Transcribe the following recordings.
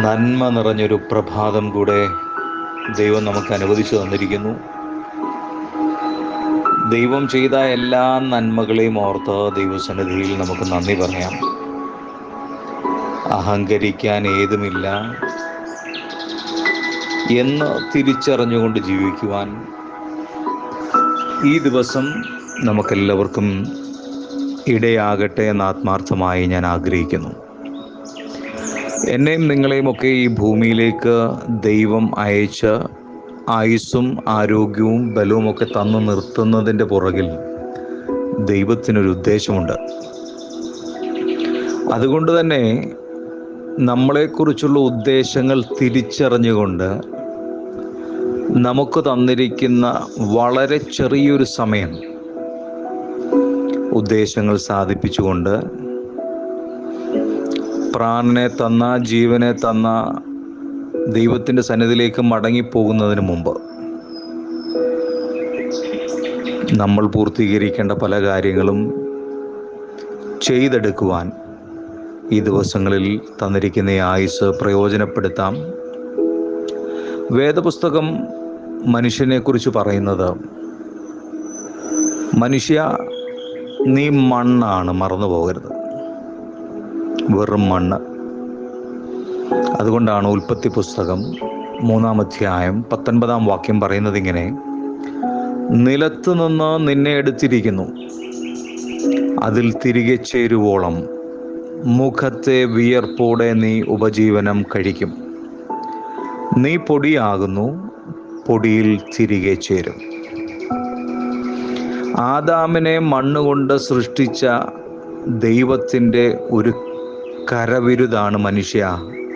നന്മ നിറഞ്ഞൊരു പ്രഭാതം കൂടെ ദൈവം നമുക്ക് അനുവദിച്ചു തന്നിരിക്കുന്നു. ദൈവം ചെയ്ത എല്ലാ നന്മകളെയും ഓർത്ത് ദൈവസന്നിധിയിൽ നമുക്ക് നന്ദി പറയാം. അഹങ്കരിക്കാൻ ഏതുമില്ല എന്ന് തിരിച്ചറിഞ്ഞുകൊണ്ട് ജീവിക്കുവാൻ ഈ ദിവസം നമുക്കെല്ലാവർക്കും ഇടയാകട്ടെ എന്ന് ആത്മാർത്ഥമായി ഞാൻ ആഗ്രഹിക്കുന്നു. എന്നെയും നിങ്ങളെയും ഒക്കെ ഈ ഭൂമിയിലേക്ക് ദൈവം അയച്ച് ആയുസ്സും ആരോഗ്യവും ബലവും ഒക്കെ തന്നു നിർത്തുന്നതിൻ്റെ പുറകിൽ ദൈവത്തിനൊരു ഉദ്ദേശമുണ്ട്. അതുകൊണ്ട് തന്നെ നമ്മളെക്കുറിച്ചുള്ള ഉദ്ദേശങ്ങൾ തിരിച്ചറിഞ്ഞുകൊണ്ട് നമുക്ക് തന്നിരിക്കുന്ന വളരെ ചെറിയൊരു സമയം ഉദ്ദേശങ്ങൾ സാധിപ്പിച്ചുകൊണ്ട് പ്രാണനെ തന്ന, ജീവനെ തന്ന ദൈവത്തിൻ്റെ സന്നിധിയിലേക്ക് മടങ്ങിപ്പോകുന്നതിന് മുമ്പ് നമ്മൾ പൂർത്തീകരിക്കേണ്ട പല കാര്യങ്ങളും ചെയ്തെടുക്കുവാൻ ഈ ദിവസങ്ങളിൽ തന്നിരിക്കുന്ന ഈ ആയുസ് പ്രയോജനപ്പെടുത്താം. വേദപുസ്തകം മനുഷ്യനെക്കുറിച്ച് പറയുന്നത്, മനുഷ്യ നീ മണ്ണാണ്, മറന്നു പോകരുത്, വെറും മണ്ണ്. അതുകൊണ്ടാണ് ഉൽപ്പത്തി പുസ്തകം 3-ാം അധ്യായം 19-ാം വാക്യം പറയുന്നത് ഇങ്ങനെ: നിലത്തു നിന്ന് നിന്നെ എടുത്തിരിക്കുന്നു, അതിൽ തിരികെ ചേരുവോളം മുഖത്തെ വിയർപ്പോടെ നീ ഉപജീവനം കഴിക്കും. നീ പൊടിയാകുന്നു, പൊടിയിൽ തിരികെ ചേരും. ആദാമിനെ മണ്ണുകൊണ്ട് സൃഷ്ടിച്ച ദൈവത്തിൻ്റെ ഒരു കരവിരുതാണ് മനുഷ്യ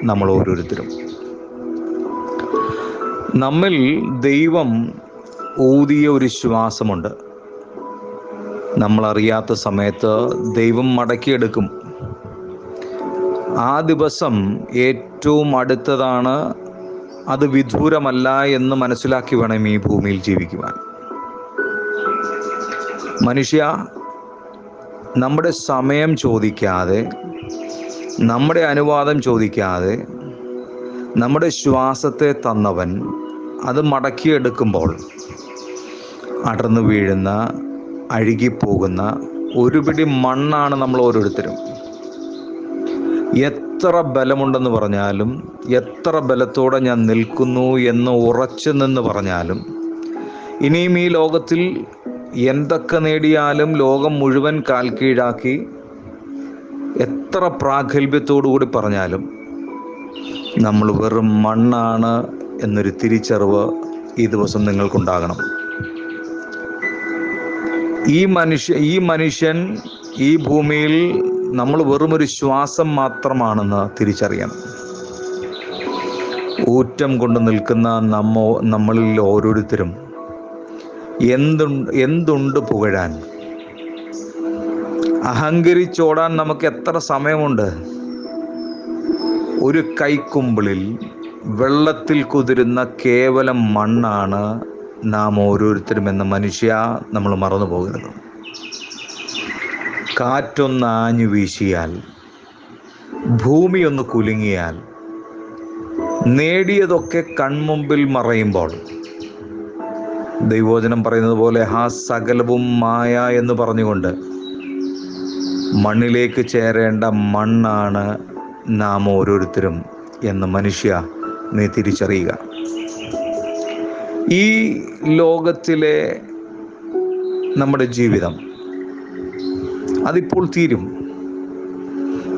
നമ്മൾ ഓരോരുത്തരും. നമ്മിൽ ദൈവം ഊതിയ ഒരു ശ്വാസമുണ്ട്. നമ്മളറിയാത്ത സമയത്ത് ദൈവം മടക്കിയെടുക്കും. ആ ദിവസം ഏറ്റവും അടുത്തതാണ്, അത് വിദൂരമല്ല എന്ന് മനസ്സിലാക്കി വേണം ഈ ഭൂമിയിൽ ജീവിക്കുവാൻ. മനുഷ്യ, നമ്മുടെ സമയം ചോദിക്കാതെ, നമ്മുടെ അനുവാദം ചോദിക്കാതെ നമ്മുടെ ശ്വാസത്തെ തന്നവൻ അത് മടക്കിയെടുക്കുമ്പോൾ അടർന്നു വീഴുന്ന, അഴുകിപ്പോകുന്ന ഒരു പിടി മണ്ണാണ് നമ്മൾ ഓരോരുത്തരും. എത്ര ബലമുണ്ടെന്ന് പറഞ്ഞാലും, എത്ര ബലത്തോടെ ഞാൻ നിൽക്കുന്നു എന്ന് ഉറച്ചു നിന്ന് പറഞ്ഞാലും, ഇനിയും ഈ ലോകത്തിൽ എന്തൊക്കെ നേടിയാലും, ലോകം മുഴുവൻ കാൽ കീഴാക്കി എത്ര പ്രാഗൽഭ്യത്തോടു കൂടി പറഞ്ഞാലും നമ്മൾ വെറും മണ്ണാണ് എന്നൊരു തിരിച്ചറിവ് ഈ ദിവസം നിങ്ങൾക്കുണ്ടാകണം. ഈ മനുഷ്യൻ ഈ ഭൂമിയിൽ നമ്മൾ വെറുമൊരു ശ്വാസം മാത്രമാണെന്ന് തിരിച്ചറിയണം. ഊറ്റം കൊണ്ട് നിൽക്കുന്ന നമ്മളിൽ ഓരോരുത്തരും എന്തുണ്ട് പുകഴാൻ? അഹങ്കരിച്ചോടാൻ നമുക്ക് എത്ര സമയമുണ്ട്? ഒരു കൈക്കുമ്പിളിൽ വെള്ളത്തിൽ കുതിരുന്ന കേവലം മണ്ണാണ് നാം ഓരോരുത്തരും എന്ന മനുഷ്യ നമ്മൾ മറന്നു പോകരുത്. കാറ്റൊന്ന് ആഞ്ഞു വീശിയാൽ, ഭൂമി ഒന്ന് കുലുങ്ങിയാൽ, നേടിയതൊക്കെ കൺമുമ്പിൽ മറയുമ്പോൾ, ദൈവവചനം പറയുന്നത് പോലെ ആ സകലവും മായ എന്ന് പറഞ്ഞുകൊണ്ട് മണ്ണിലേക്ക് ചേരേണ്ട മണ്ണാണ് നാം ഓരോരുത്തരും എന്ന് മനുഷ്യ നീ തിരിച്ചറിയുക. ഈ ലോകത്തിലെ നമ്മുടെ ജീവിതം അതിപ്പോൾ തീരും.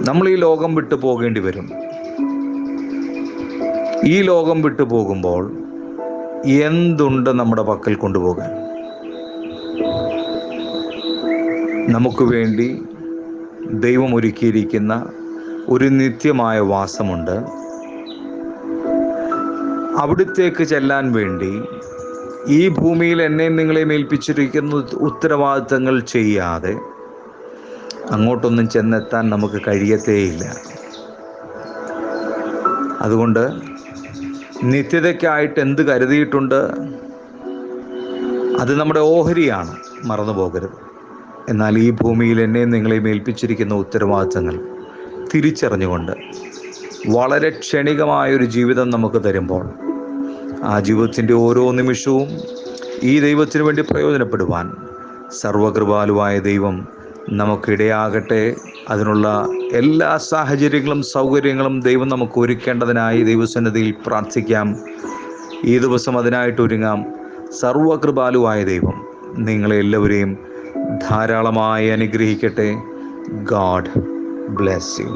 നമ്മൾ ഈ ലോകം വിട്ടു പോകേണ്ടി വരും. ഈ ലോകം വിട്ടു പോകുമ്പോൾ എന്തുണ്ട് നമ്മുടെ പക്കൽ കൊണ്ടുപോകാൻ? നമുക്ക് വേണ്ടി ദൈവം ഒരുക്കിയിരിക്കുന്ന ഒരു നിത്യമായ വാസമുണ്ട്. അവിടുത്തേക്ക് ചെല്ലാൻ വേണ്ടി ഈ ഭൂമിയിൽ എന്നെയും നിങ്ങളെയും ഏൽപ്പിച്ചിരിക്കുന്ന ഉത്തരവാദിത്തങ്ങൾ ചെയ്യാതെ അങ്ങോട്ടൊന്നും ചെന്നെത്താൻ നമുക്ക് കഴിയത്തേയില്ല. അതുകൊണ്ട് നിത്യതയ്ക്കായിട്ട് എന്ത് കരുതിയിട്ടുണ്ട്? അത് നമ്മുടെ ഓഹരിയാണ്, മറന്നു പോകരുത്. എന്നാൽ ഈ ഭൂമിയിൽ എന്നെയും നിങ്ങളെയും ഏൽപ്പിച്ചിരിക്കുന്ന ഉത്തരവാദിത്തങ്ങൾ തിരിച്ചറിഞ്ഞുകൊണ്ട് വളരെ ക്ഷണികമായൊരു ജീവിതം നമുക്ക് തരുമ്പോൾ ആ ജീവിതത്തിൻ്റെ ഓരോ നിമിഷവും ഈ ദൈവത്തിനു വേണ്ടി പ്രയോജനപ്പെടുവാൻ സർവകൃപാലുവായ ദൈവം നമുക്കിടയാകട്ടെ. അതിനുള്ള എല്ലാ സാഹചര്യങ്ങളും സൗകര്യങ്ങളും ദൈവം നമുക്ക് ഒരുക്കേണ്ടതിനായി ദൈവസന്നിധിയിൽ പ്രാർത്ഥിക്കാം. ഈ ദിവസം അതിനായിട്ട് ഒരുങ്ങാം. സർവകൃപാലുവായ ദൈവം നിങ്ങളെ എല്ലാവരെയും ധാരാളമായി അനുഗ്രഹിക്കട്ടെ. God bless you.